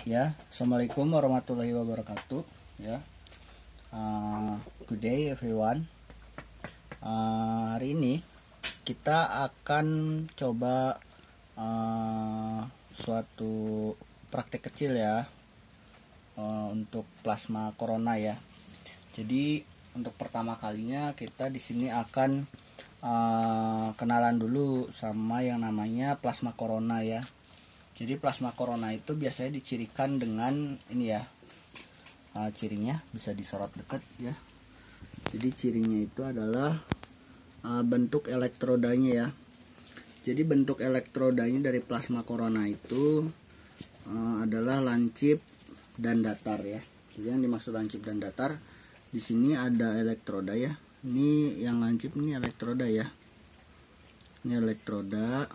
Ya, assalamualaikum warahmatullahi wabarakatuh. Ya, good day everyone. Hari ini kita akan coba suatu praktek kecil ya, untuk plasma corona ya. Jadi untuk pertama kalinya kita di sini akan kenalan dulu sama yang namanya plasma corona ya. Jadi plasma corona itu biasanya dicirikan dengan ini ya, cirinya bisa disorot dekat ya. Jadi cirinya itu adalah bentuk elektrodanya ya. Jadi bentuk elektrodanya dari plasma corona itu adalah lancip dan datar ya. Jadi yang dimaksud lancip dan datar, di sini ada elektroda ya. Ini yang lancip ini elektroda ya. Ini elektroda.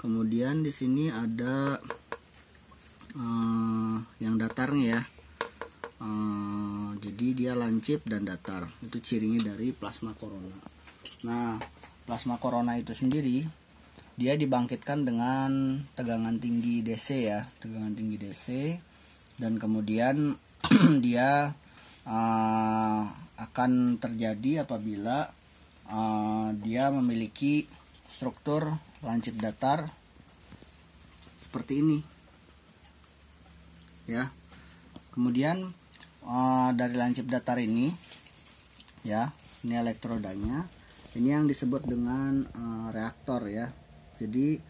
Kemudian di sini ada yang datarnya ya. Jadi dia lancip dan datar. Itu cirinya dari plasma corona. Nah, plasma corona itu sendiri dia dibangkitkan dengan tegangan tinggi DC ya, tegangan tinggi DC, dan kemudian dia akan terjadi apabila dia memiliki struktur lancip datar seperti ini ya. Kemudian dari lancip datar ini ya, ini elektrodanya, ini yang disebut dengan reaktor ya. Jadi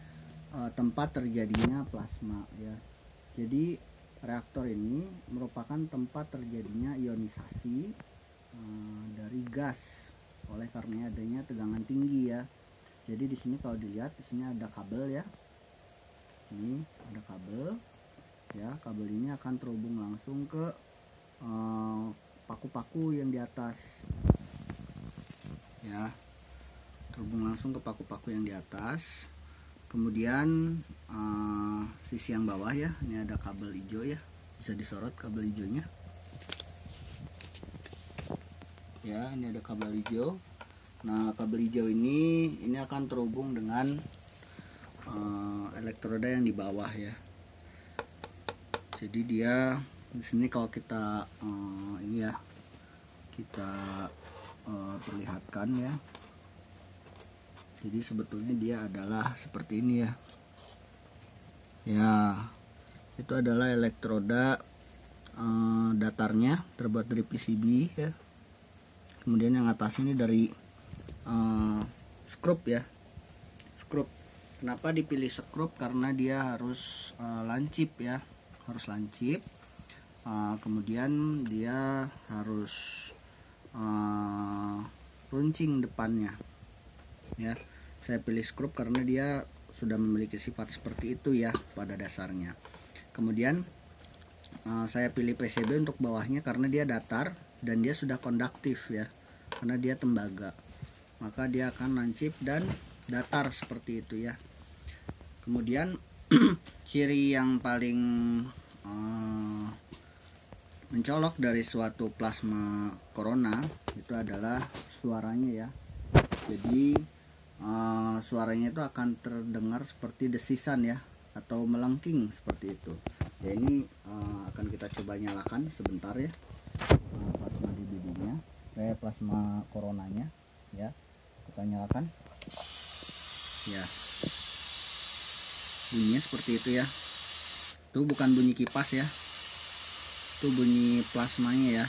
tempat terjadinya plasma ya. Jadi reaktor ini merupakan tempat terjadinya ionisasi dari gas oleh karena adanya tegangan tinggi ya. Jadi di sini kalau dilihat, di sini ada kabel ya. Ini ada kabel ya. Kabel ini akan terhubung langsung ke paku-paku yang di atas ya. Terhubung langsung ke paku-paku yang di atas. Kemudian sisi yang bawah ya, ini ada kabel hijau ya. Bisa disorot kabel hijaunya. Ya, ini ada kabel hijau. Nah, kabel hijau ini akan terhubung dengan elektroda yang di bawah ya. Jadi dia di sini kalau kita ini ya, kita perlihatkan ya. Jadi sebetulnya dia adalah seperti ini ya. Ya, itu adalah elektroda datarnya terbuat dari PCB ya. Kemudian yang atas ini dari skrup ya, skrup. Kenapa dipilih skrup? Karena dia harus lancip ya, harus lancip. Kemudian dia harus runcing depannya ya. Saya pilih skrup karena dia sudah memiliki sifat seperti itu ya pada dasarnya. Kemudian saya pilih PCB untuk bawahnya karena dia datar dan dia sudah konduktif ya, karena dia tembaga, maka dia akan lancip dan datar seperti itu ya. Kemudian ciri yang paling mencolok dari suatu plasma corona itu adalah suaranya ya. Jadi suaranya itu akan terdengar seperti desisan ya, atau melengking seperti itu ya. Ini akan kita coba nyalakan sebentar ya, plasma DBD-nya, plasma coronanya ya. Kita nyalakan ya, bunyinya seperti itu ya. Itu bukan bunyi kipas ya, itu bunyi plasmanya ya.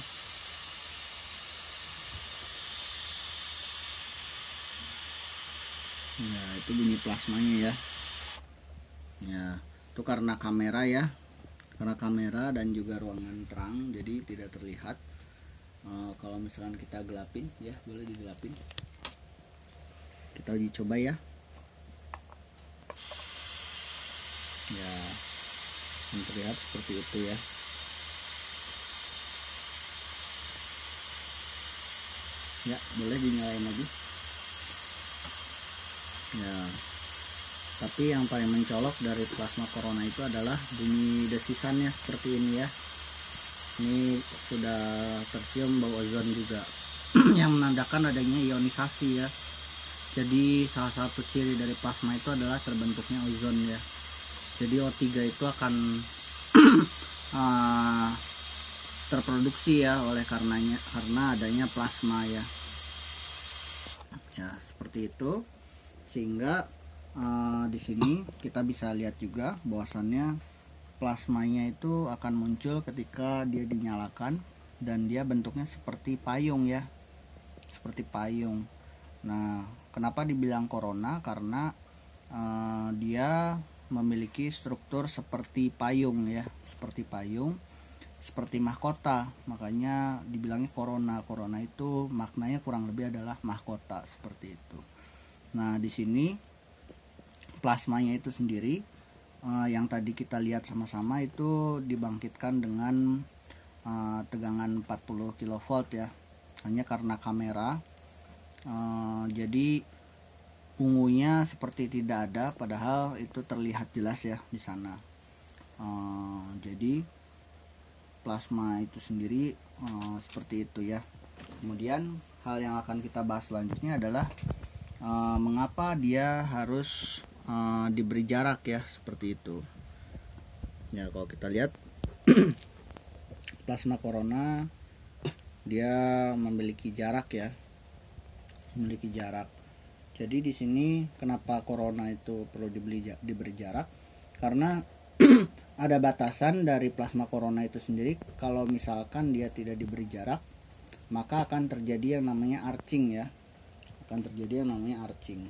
Ya, itu bunyi plasmanya ya. Ya, itu karena kamera ya, karena kamera dan juga ruangan terang, jadi tidak terlihat. Kalau misalkan kita gelapin ya, boleh digelapin. Kita uji coba ya. Ya, terlihat seperti itu ya. Ya, boleh dinyalain lagi. Ya, tapi yang paling mencolok dari plasma corona itu adalah bunyi desisannya seperti ini ya. Ini sudah tercium bau ozon juga yang menandakan adanya ionisasi ya. Jadi salah satu ciri dari plasma itu adalah terbentuknya ozon ya. Jadi O3 itu akan uh, terproduksi ya karena adanya plasma ya seperti itu. Sehingga di sini kita bisa lihat juga bahwasannya plasmanya itu akan muncul ketika dia dinyalakan, dan dia bentuknya seperti payung ya, seperti payung. Nah, kenapa dibilang corona? Karena dia memiliki struktur seperti payung ya, seperti payung, seperti mahkota, makanya dibilangnya corona. Corona itu maknanya kurang lebih adalah mahkota, seperti itu. Nah, di sini plasmanya itu sendiri yang tadi kita lihat sama-sama itu dibangkitkan dengan tegangan 40 kV ya, hanya karena kamera jadi ungunya seperti tidak ada, padahal itu terlihat jelas ya di sana. Jadi plasma itu sendiri seperti itu ya. Kemudian hal yang akan kita bahas selanjutnya adalah mengapa dia harus diberi jarak ya, seperti itu ya. Kalau kita lihat plasma corona dia memiliki jarak ya, memiliki jarak. Jadi di sini kenapa corona itu perlu diberi jarak? Karena ada batasan dari plasma corona itu sendiri. Kalau misalkan dia tidak diberi jarak, maka akan terjadi yang namanya arcing ya, akan terjadi yang namanya arcing.